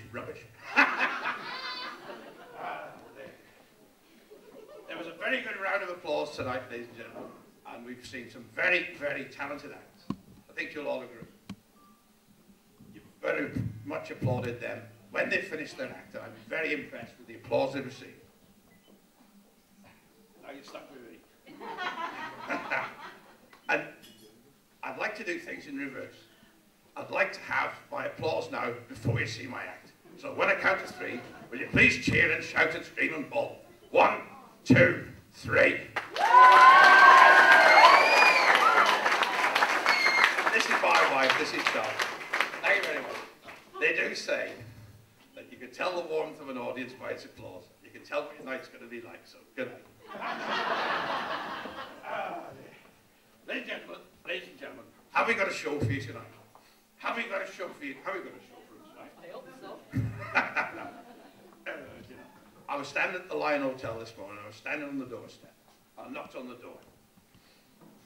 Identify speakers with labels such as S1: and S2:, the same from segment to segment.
S1: is rubbish. There was a very good round of applause tonight, ladies and gentlemen, and we've seen some very, very talented acts. I think you'll all agree. You very much applauded them when they finished their act, and I'm very impressed with the applause they received. Now you're stuck with me. And I'd like to do things in reverse. I'd like to have my applause now before you see my act. So when I count to 3, will you please cheer and shout and scream and bawl? 1, 2, 3. This is my wife, this is John. Thank you very much. They do say that you can tell the warmth of an audience by its applause. You can tell what your night's going to be like, so good night. Ladies and gentlemen, have we got a show for you tonight? Have we got a show for you? Have we got a show for you tonight?
S2: I hope so.
S1: I was standing at the Lion Hotel this morning. I was standing on the doorstep. I knocked on the door.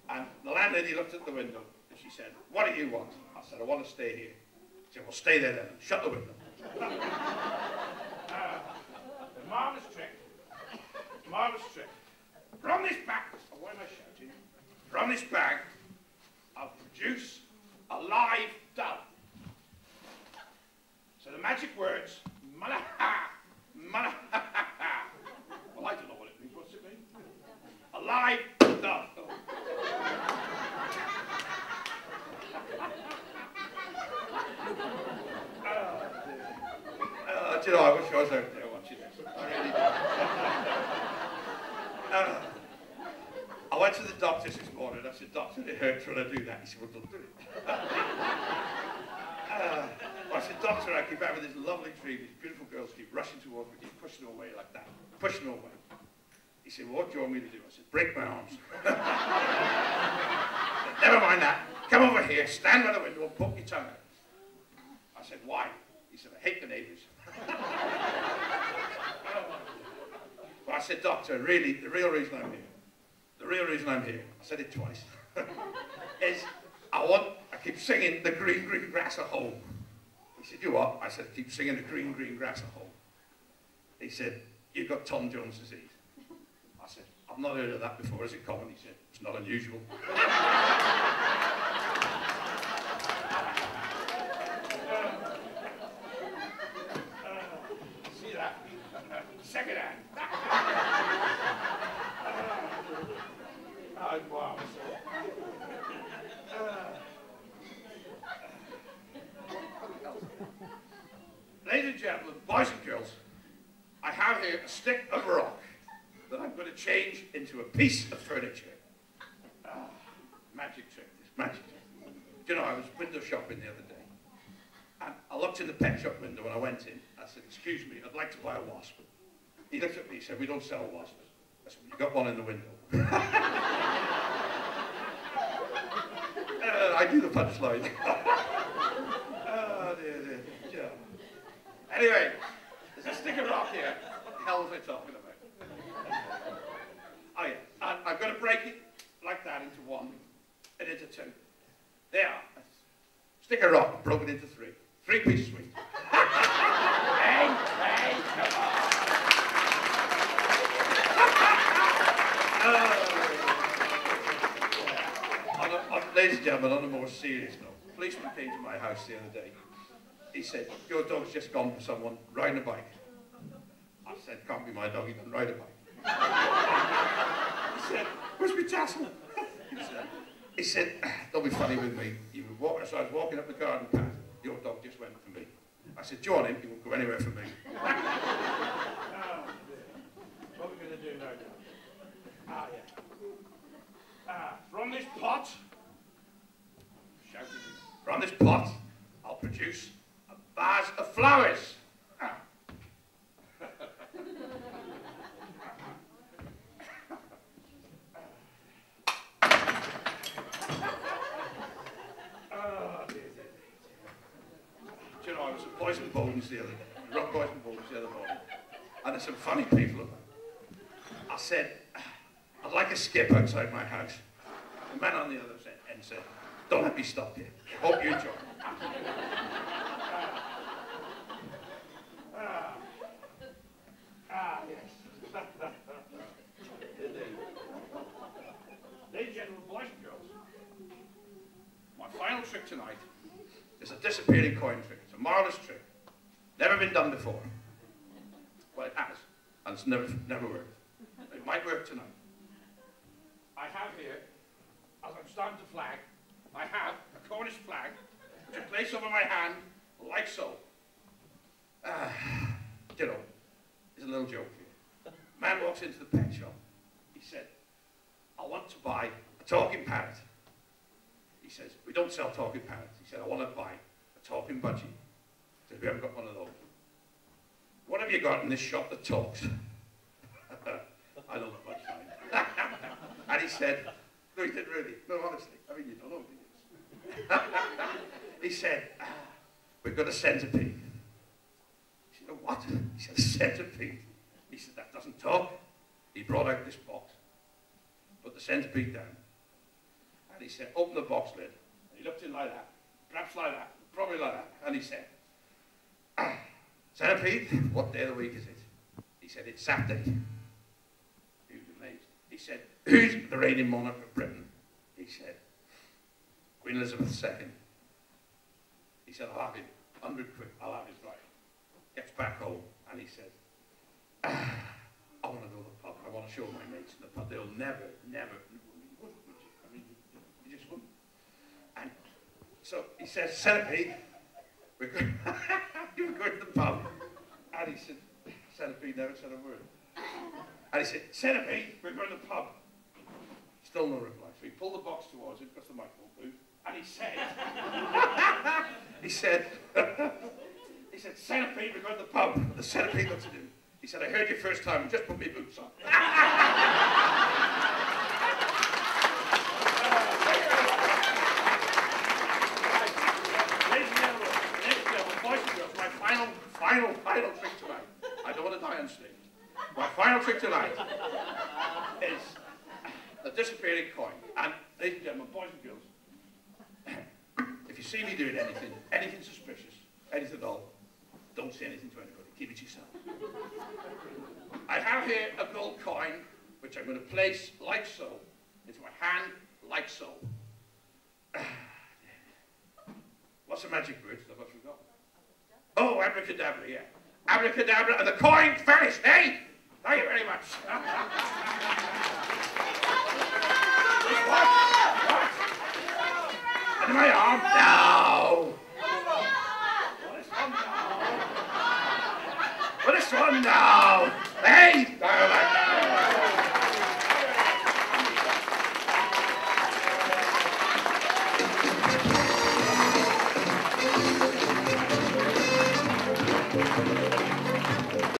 S1: And the landlady looked at the window and she said, "What do you want?" I said, "I want to stay here." She said, "Well, stay there then. Shut the window." The marvellous trick. Marvellous trick. From this bag, oh, why am I shouting? From this bag, I'll produce a live dove. So the magic words, malaha, malaha. Well, I don't know what it means. What's it mean? A live dove. Do you know, I wish I was out there watching this. I really do. I went to the doctor's this morning. I said, "Doctor, it hurts when I do that." He said, "Well, don't do it." I said, "Doctor, I keep having this lovely dream. These beautiful girls keep rushing towards me, keep pushing away like that, pushing away." He said, "Well, what do you want me to do?" I said, "Break my arms." Said, "Never mind that. Come over here, stand by the window and poke your tongue out." I said, "Why?" He said, "I hate the neighbours." But I said, "Doctor, really, the real reason I'm here, I said it twice, is I keep singing the green, green grass at home." He said, "You what?" I said, "Keep singing the green, green grass at home." He said, "You've got Tom Jones disease." I said, "I've not heard of that before. Is it common?" He said, "It's not unusual." See that? Second hand. Wow. Ladies and gentlemen, boys and girls, I have here a stick of rock that I'm going to change into a piece of furniture. Magic trick, this magic trick. Do you know, I was window shopping the other day, and I looked in the pet shop window when I went in. I said, "Excuse me, I'd like to buy a wasp." He looked at me, he said, "We don't sell wasps." I said, "Well, you got one in the window." I knew the punchline. Oh, dear. Yeah. Anyway, there's a stick of rock here. What the hell was I talking about? Oh, yeah. And I'm going to break it like that into 1 and into 2. There. Stick of rock broken into 3. 3 pieces sweet. Hey, come on. Ladies and gentlemen, on a more serious note, a policeman came to my house the other day. He said, "Your dog's just gone for someone riding a bike." I said, "Can't be my dog, he doesn't ride a bike." He said, "Where's my tassel?" He said, "Don't be funny with me. You were walking, so I was walking up the garden path. Your dog just went for me." I said, "Do you want him? He won't go anywhere for me." What are we going to do now? From this pot, shouting, from this pot, I'll produce a vase of flowers. Do you know, I was at Boys and Bones the other day, Rock Boys and Bones the other morning, and there's some funny people about. I said, "I'd like a skip outside my house." The man on the other end said, "Don't let me stop you. Hope you enjoy." disappearing coin trick. It's a marvellous trick. Never been done before. Well, it has. And it's never worked. It might work tonight. I have here, as I'm starting to flag, I have a Cornish flag, which I place over my hand, like so. You know, it's a little joke here. Man walks into the pet shop. He said, I want to buy a talking parrot. He says, we don't sell talking parrots. He said, I want to buy a talking budgie. He said, we haven't got one of those. What have you got in this shop that talks? I don't know much time. And he said, no, he didn't really. No, honestly. I mean, you don't know what it is. He said, we've got a centipede. He said, a what? He said, a centipede. He said, that doesn't talk. He brought out this box, put the centipede down, and he said, open the box lid. And he looked in like that, perhaps like that, probably like that, and he said, centipede, what day of the week is it? He said, it's Saturday. He was amazed. He said, who's the reigning monarch of Britain? He said, Queen Elizabeth II. He said, I'll have him, 100 quid, I'll have his right. Gets back home, and he said, I want to go to the pub, I want to show my mates in the pub. They'll never, I mean, you just wouldn't. And so he says, centipede, we're going, you were going to the pub. And he said, centipede never said a word. And he said, centipede, we're going to the pub. Still no reply. So he pulled the box towards him, because the mic won't move, and he said, he said, centipede, we're going to the pub. And the centipede looked at him. He said, I heard you first time, just put me boots on. Ladies and gentlemen, boys and girls, my final trick tonight. I don't want to die on stage. My final trick tonight is the disappearing coin. And ladies and gentlemen, boys and girls, if you see me doing anything suspicious, anything at all, don't say anything to anybody. Keep it to yourself. I have here a gold coin, which I'm going to place like so, into my hand like so. What's the magic word that I've forgotten? Oh, abracadabra, yeah. Abracadabra, and the coin vanished, eh? Thank you very much.